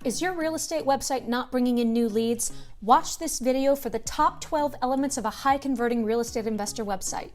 Is your real estate website not bringing in new leads? Watch this video for the top 12 elements of a high-converting real estate investor website.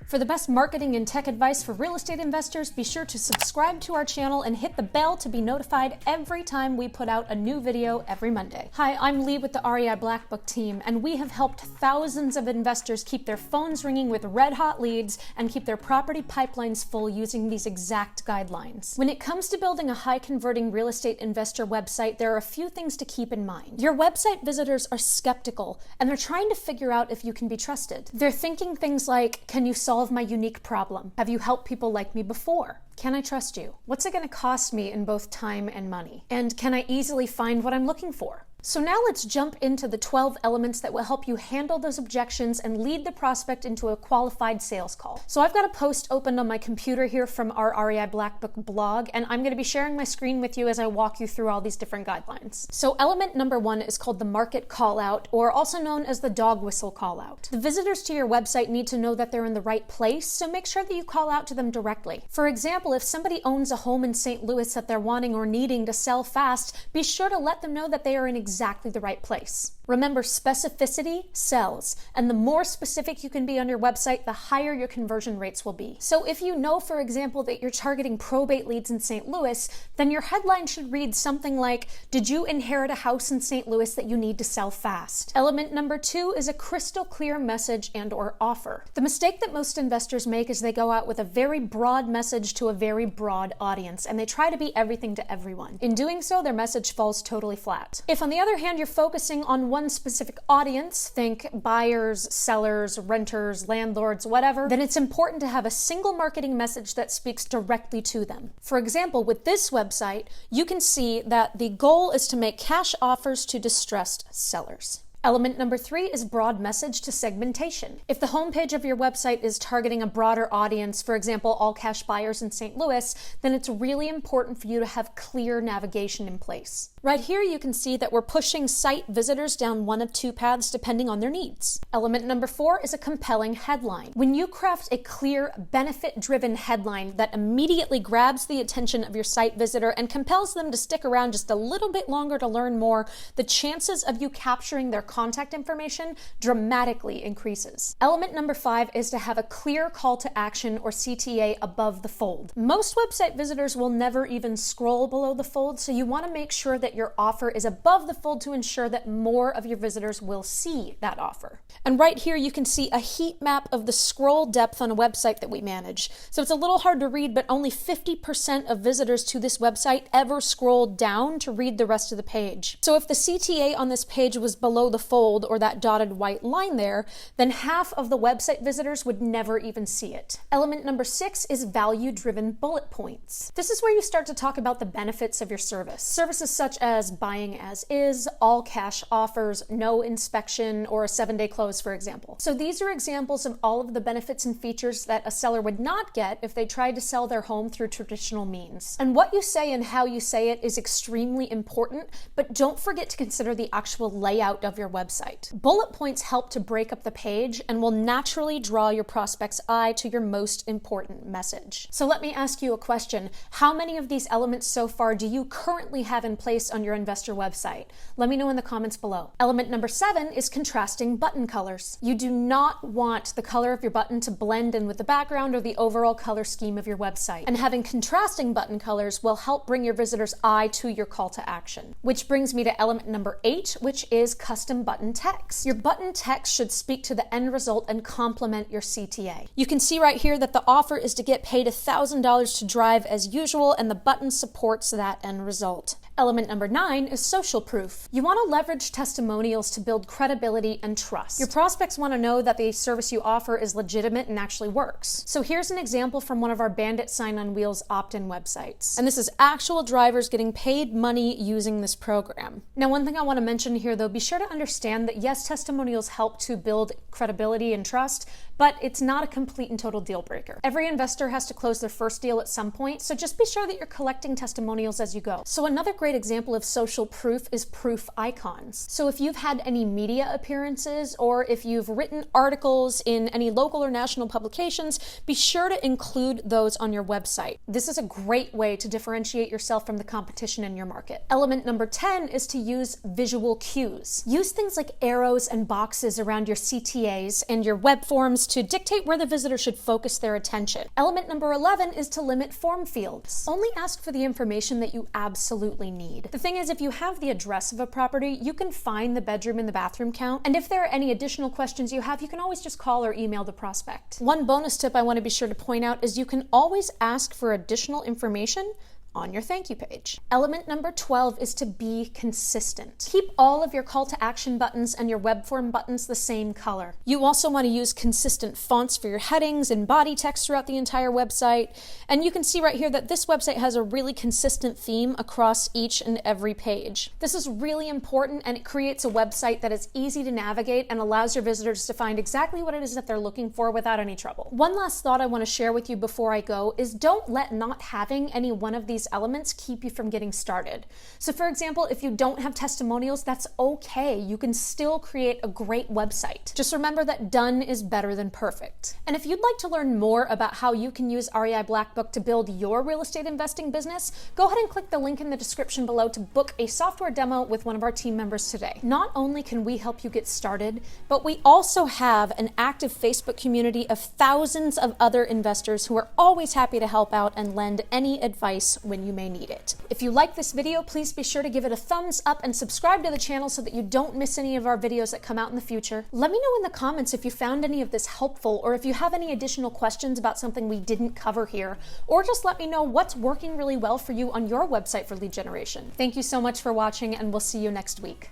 For the best marketing and tech advice for real estate investors, be sure to subscribe to our channel and hit the bell to be notified every time we put out a new video every Monday. Hi, I'm Lee with the REI BlackBook team, and we have helped thousands of investors keep their phones ringing with red-hot leads and keep their property pipelines full using these exact guidelines. When it comes to building a high-converting real estate investor website, there are a few things to keep in mind. Your website visitors are skeptical, and they're trying to figure out if you can be trusted. They're thinking things like, can you solve my unique problem? Have you helped people like me before? Can I trust you? What's it going to cost me in both time and money? And can I easily find what I'm looking for? So now let's jump into the 12 elements that will help you handle those objections and lead the prospect into a qualified sales call. So I've got a post opened on my computer here from our REI BlackBook blog, and I'm going to be sharing my screen with you as I walk you through all these different guidelines. So element number 1 is called the market call out, or also known as the dog whistle call out. The visitors to your website need to know that they're in the right place, so make sure that you call out to them directly. For example, if somebody owns a home in St. Louis that they're wanting or needing to sell fast, be sure to let them know that they are in exactly the right place. Remember, specificity sells, and the more specific you can be on your website, the higher your conversion rates will be. So if you know, for example, that you're targeting probate leads in St. Louis, then your headline should read something like, did you inherit a house in St. Louis that you need to sell fast? Element number 2 is a crystal clear message and or offer. The mistake that most investors make is they go out with a very broad message to a very broad audience, and they try to be everything to everyone. In doing so, their message falls totally flat. If, on the other hand, you're focusing on one specific audience, think buyers, sellers, renters, landlords, whatever, then it's important to have a single marketing message that speaks directly to them. For example, with this website, you can see that the goal is to make cash offers to distressed sellers. Element number 3 is broad message to segmentation. If the homepage of your website is targeting a broader audience, for example, all cash buyers in St. Louis, then it's really important for you to have clear navigation in place. Right here, you can see that we're pushing site visitors down one of 2 paths depending on their needs. Element number 4 is a compelling headline. When you craft a clear, benefit-driven headline that immediately grabs the attention of your site visitor and compels them to stick around just a little bit longer to learn more, the chances of you capturing their contact information dramatically increases. Element number 5 is to have a clear call to action, or CTA above the fold. Most website visitors will never even scroll below the fold, so you want to make sure that your offer is above the fold to ensure that more of your visitors will see that offer. And right here you can see a heat map of the scroll depth on a website that we manage. So it's a little hard to read, but only 50% of visitors to this website ever scrolled down to read the rest of the page. So if the CTA on this page was below the fold, or that dotted white line there, then half of the website visitors would never even see it. Element number 6 is value-driven bullet points. This is where you start to talk about the benefits of your service. Services such as buying as is, all cash offers, no inspection, or a 7-day close, for example. So these are examples of all of the benefits and features that a seller would not get if they tried to sell their home through traditional means. And what you say and how you say it is extremely important, but don't forget to consider the actual layout of your website. Bullet points help to break up the page and will naturally draw your prospect's eye to your most important message. So let me ask you a question. How many of these elements so far do you currently have in place on your investor website? Let me know in the comments below. Element number 7 is contrasting button colors. You do not want the color of your button to blend in with the background or the overall color scheme of your website. And having contrasting button colors will help bring your visitor's eye to your call to action. Which brings me to element number 8, which is custom button text. Your button text should speak to the end result and complement your CTA. You can see right here that the offer is to get paid $1,000 to drive as usual, and the button supports that end result. Element number 9 is social proof. You want to leverage testimonials to build credibility and trust. Your prospects want to know that the service you offer is legitimate and actually works. So here's an example from one of our Bandit Sign-on Wheels opt-in websites. And this is actual drivers getting paid money using this program. Now, one thing I want to mention here, though, be sure to understand that yes, testimonials help to build credibility and trust, but it's not a complete and total deal breaker. Every investor has to close their first deal at some point, so just be sure that you're collecting testimonials as you go. So another great example of social proof is proof icons. So if you've had any media appearances, or if you've written articles in any local or national publications, be sure to include those on your website. This is a great way to differentiate yourself from the competition in your market. Element number 10 is to use visual cues. Use things like arrows and boxes around your CTAs and your web forms to dictate where the visitor should focus their attention. Element number 11 is to limit form fields. Only ask for the information that you absolutely need. The thing is, if you have the address of a property, you can find the bedroom and the bathroom count, and if there are any additional questions you have, you can always just call or email the prospect. One bonus tip I want to be sure to point out is you can always ask for additional information on your thank you page. Element number 12 is to be consistent. Keep all of your call to action buttons and your web form buttons the same color. You also want to use consistent fonts for your headings and body text throughout the entire website. And you can see right here that this website has a really consistent theme across each and every page. This is really important, and it creates a website that is easy to navigate and allows your visitors to find exactly what it is that they're looking for without any trouble. One last thought I want to share with you before I go is don't let not having any one of these elements keep you from getting started. So for example, if you don't have testimonials, that's okay. You can still create a great website. Just remember that done is better than perfect. And if you'd like to learn more about how you can use REI BlackBook to build your real estate investing business, go ahead and click the link in the description below to book a software demo with one of our team members today. Not only can we help you get started, but we also have an active Facebook community of thousands of other investors who are always happy to help out and lend any advice when you may need it. If you like this video, please be sure to give it a thumbs up and subscribe to the channel so that you don't miss any of our videos that come out in the future. Let me know in the comments if you found any of this helpful, or if you have any additional questions about something we didn't cover here, or just let me know what's working really well for you on your website for lead generation. Thank you so much for watching, and we'll see you next week.